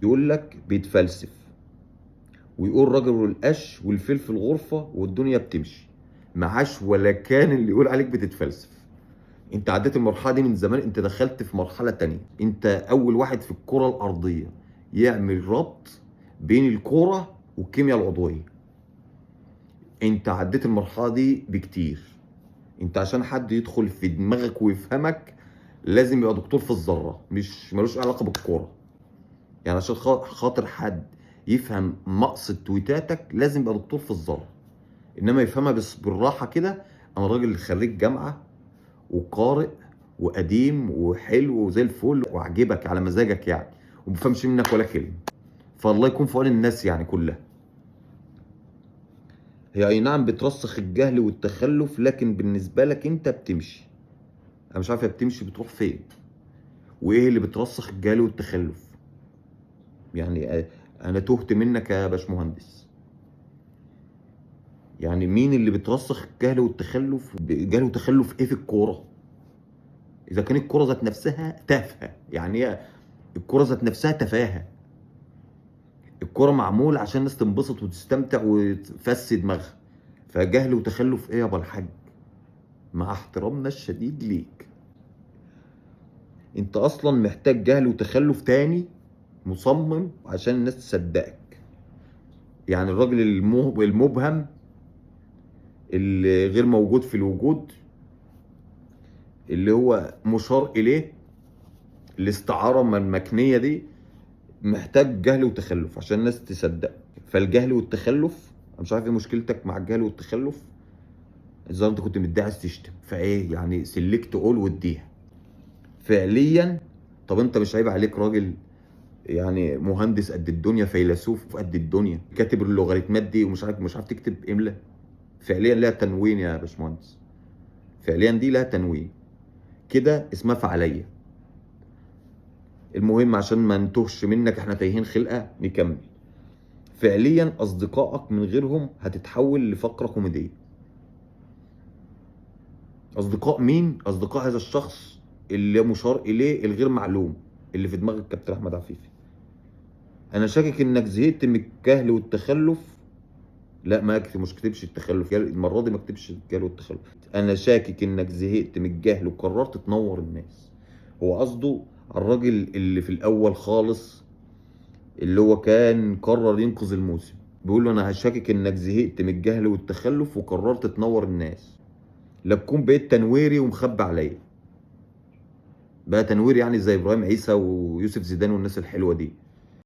يقول لك بيتفلسف ويقول راجل القش والفلفل غرفه والدنيا بتمشي. معاش ولا كان اللي يقول عليك بتتفلسف. انت عديت المرحله دي من زمان، انت دخلت في مرحله تانية. انت اول واحد في الكره الارضيه يعمل ربط بين الكوره والكيمياء العضويه. انت عديت المرحله دي بكتير. انت عشان حد يدخل في دماغك ويفهمك لازم يبقى دكتور في الذره، مش ملوش علاقه بالكوره. يعني عشان خاطر حد يفهم مقصد تويتاتك لازم يبقى دكتور في الذره، انما يفهمها بس بالراحه كده. انا راجل خريج جامعه وقارئ وقديم وحلو وزي الفل وعجبك على مزاجك يعني، وما بفهمش منك ولا كلمه. فالله يكون في عون الناس يعني كلها. هي اي نعم بترسخ الجهل والتخلف، لكن بالنسبه لك انت بتمشي. انا مش عارف هي بتمشي بتروح فين، وايه اللي بترسخ الجهل والتخلف يعني. انا تهت منك يا باشمهندس. يعني مين اللي بترسخ الجهل والتخلف؟ جهل وتخلف ايه في الكوره؟ اذا كان الكوره ذات نفسها تافهه، يعني هي الكوره ذات نفسها تفاهه. الكوره معمول عشان الناس تنبسط وتستمتع وتفسد دماغها. فجهل وتخلف ايه يابا الحاج؟ مع احترامنا الشديد ليك، انت اصلا محتاج جهل وتخلف تاني مصمم عشان الناس تصدقك. يعني الراجل المبهم اللي غير موجود في الوجود، اللي هو مشار اليه، الاستعاره المكنيه دي، محتاج جهل وتخلف عشان الناس تصدق. فالجهل والتخلف، انا مش عارف ايه مشكلتك مع الجهل والتخلف. الظاهر انت كنت مدعي عايز تشتم فايه يعني، سلكت قول واديها فعليا. طب انت مش عيب عليك راجل يعني مهندس قد الدنيا، فيلسوف قد الدنيا، كاتب اللوغاريتمات دي ومش عارف تكتب املا؟ فعليا لها تنوين يا باشمهندس. فعليا دي لها تنوين كده، اسمها فعليه. المهم عشان ما نتوهش منك، احنا تايهين خلقه، نكمل. فعليا اصدقائك من غيرهم هتتحول لفقره كوميديه. اصدقاء مين؟ اصدقاء هذا الشخص اللي مشار اليه الغير معلوم اللي في دماغ الكابتن احمد عفيفي. انا شاكك انك زهقت من الجهل والتخلف. لا ما اكتب، مش كتبش التخلف يعني المره دي، ما اكتبش الجهل والتخلف. انا شاكك انك زهقت من الجهل وقررت تنور الناس. هو قصده على الراجل اللي في الاول خالص، اللي هو كان قرر ينقذ الموسم. بيقول له انا هشاكك انك زهقت من الجهل والتخلف وقررت تنور الناس. لا تكون بقيت تنويري ومخبي عليا بقى. تنوير يعني زي ابراهيم عيسى ويوسف زيدان والناس الحلوه دي.